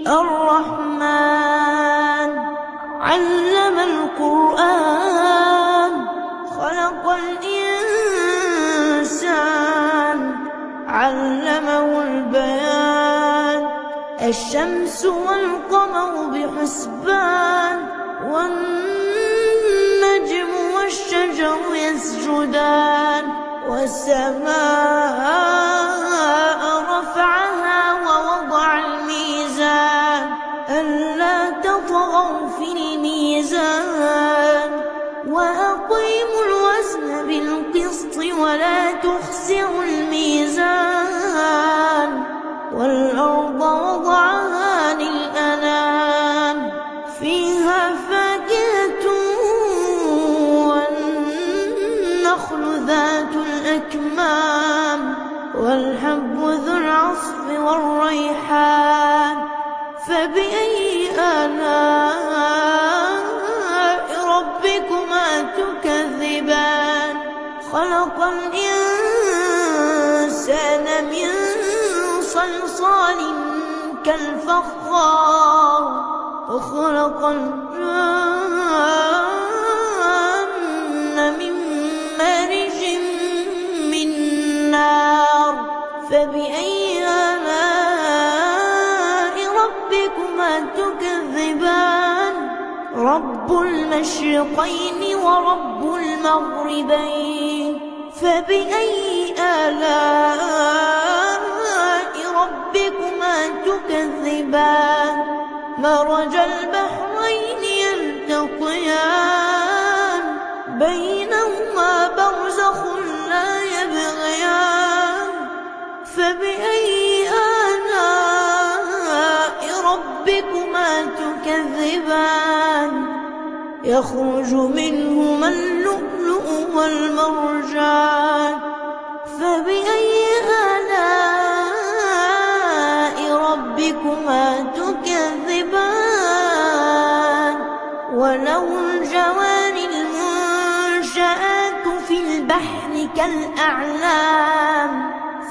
الرحمن علم القرآن خلق الإنسان علمه البيان الشمس والقمر بحسبان والنجم والشجر يسجدان والسماء رفعها ووضع الميزان ألا تطغوا في الميزان وأقيموا الوزن بالقسط ولا تخسروا الميزان والأرض وضعها للأنام فيها فاكهة والنخل ذات الأكمام والحب ذو العصف والريحان فبأي آلاء ربكما تكذبان خلق الإنسان من صلصال كالفخار وخلق الجن من مارج من نار فبأي آلاء ربكما تكذبان رب المشرقين ورب المغربين فبأي آلاء ربكما تكذبان مرج البحرين يلتقيان بينهما برزخ لا يبغيان فبأي آلاء ربكما تكذبان يخرج منهما اللؤلؤ والمرجان فبأي آلاء ربكما تكذبان وله الجوار المنشآت في البحر كالأعلام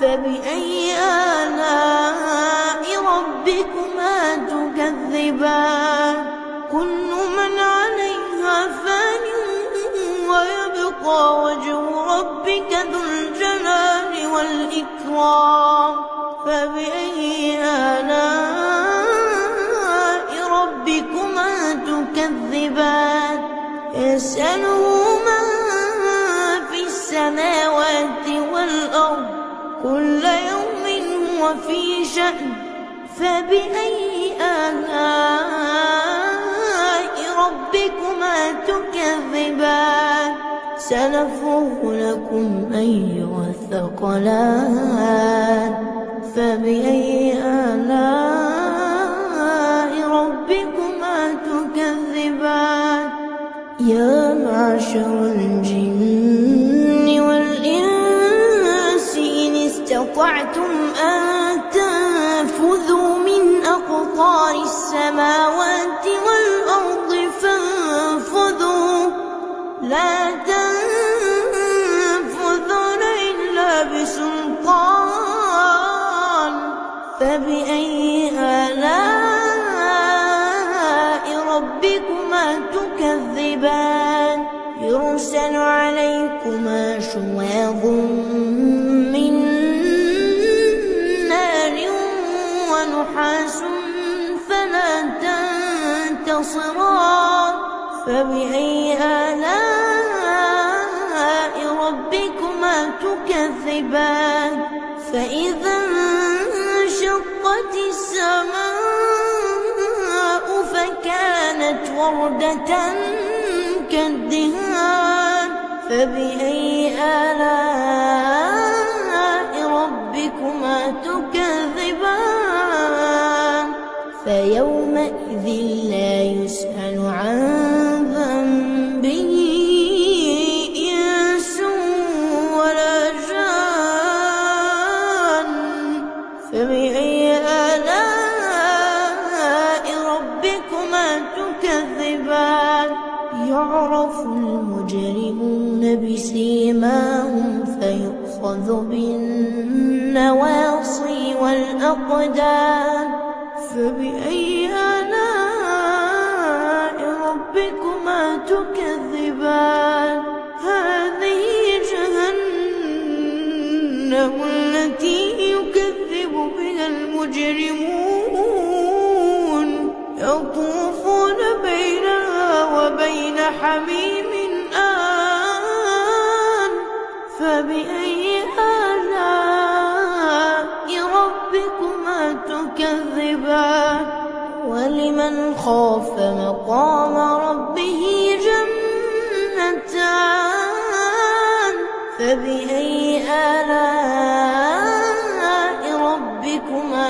فبأي آلاء ربكما تكذبان كل من عليها فان ويبقى وجه ربك ذو الجلال والإكرام فبأي آلاء ربكما تكذبان يسأله من في السماوات والأرض كل يوم هو في شأن فبأي آلاء ربكما تكذبان سنفرغ لكم أيها الثقلان فبأي آلاء ربكما تكذبان يا معشر الجن والإنس إن استطعتم أن تنفذوا من أقطار السماوات والأرض فانفذوا لا تنفذون إلا بسلطان فبأي آلاء ربكما تكذبان يرسل عليكما شواظ من نار ونحاس فلا تنتصران فبأي آلاء ربكما تكذبان فإذا انشقت السماء فكانت وردة كالدهان فبأي آلاء ربكما تكذبان فيومئذ لا يسأل عن ذنبه إنس ولا جان فبأي آلاء ربكما تكذبان يعرف المجرمون بسيماهم فيؤخذ بالنواصي والأقدام فبأي آلاء ربكما تكذبان هذه جهنم التي يكذب بها المجرمون يطوفون بينها وبين حميم آن فبأي آلاء ربكما تكذبان ولمن خاف مقام ربه جنتان فبأي آلاء ربكما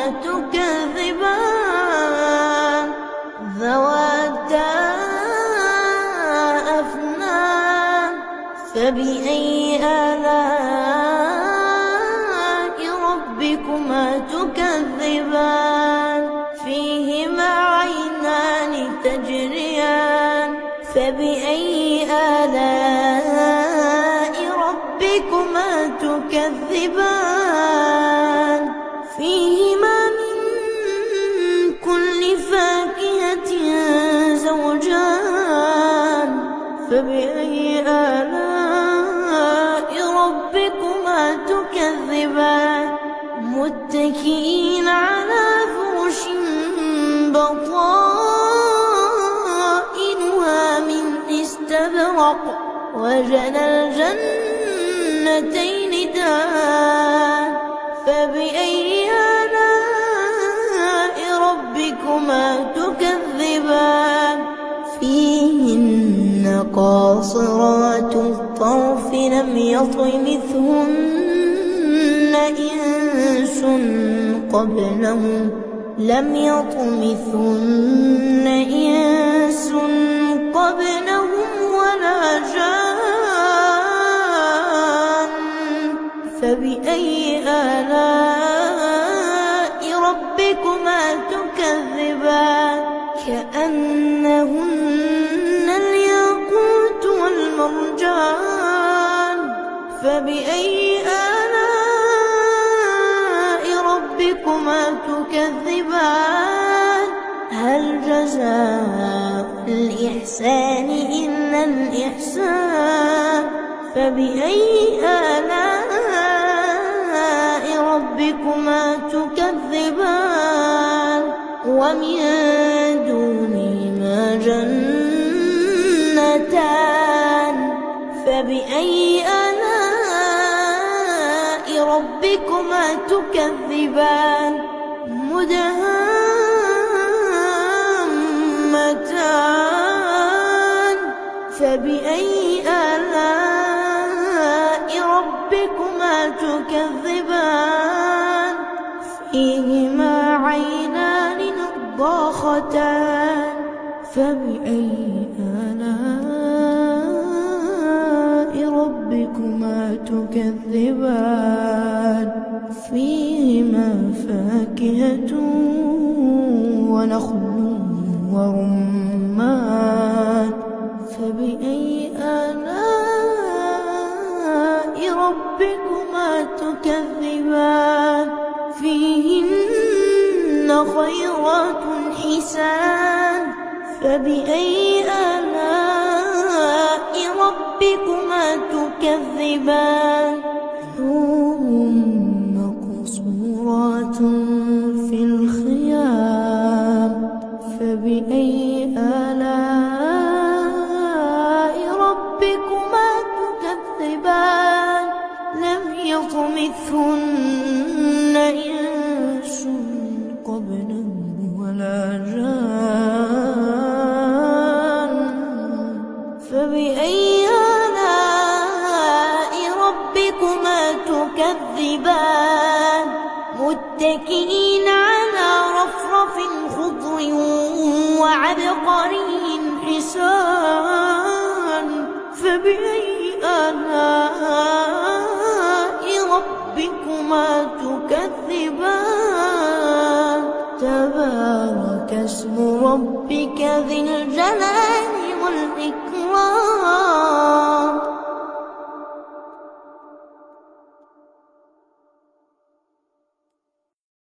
تكذبان ذواتا أفنان فبأي آلاء ربكما تكذبان فيهما عينان تجريان فبأي آلاء ربكما تكذبان فيهما من كل فاكهة زوجان فبأي آلاء ربكما تكذبان متكئين على فرش بطائنها من استبرق وجنى الجنتين دان فبأي آلاء ربكما تكذبان فيهن قاصرات الطرف لم يطمثهن إنس قبلهم ولا جان فبأي آلاء ربكما تكذبان كأنهن الياقوت والمرجان فبأي آلاء ربكما تكذبان هل جزاء الإحسان إلا الإحسان فبأي آلاء ربكما تكذبان ومن دونهما جنتان فبأي آلاء ربكما تكذبان مدهامتان فبأي آلاء ربكما تكذبان فيهما عينان نضاختان فبأي آلاء ربكما تكذبان فيهما فاكهة ونخل ورمان فبأي آلاء ربكما تكذبان فيهن خيرات حسان فبأي آلاء ربكما تكذبان حور مقصورات في الخيام فبأي آلاء ربكما تكذبان لم يطمثهن إنس قبلهم ولا جان فبأي آلاء ربكما تكذبان متكئين على رفرف خضر وعبقري حسان فبأي آلاء ربكما تكذبان تبارك اسم ربك ذي الجلال والإكرام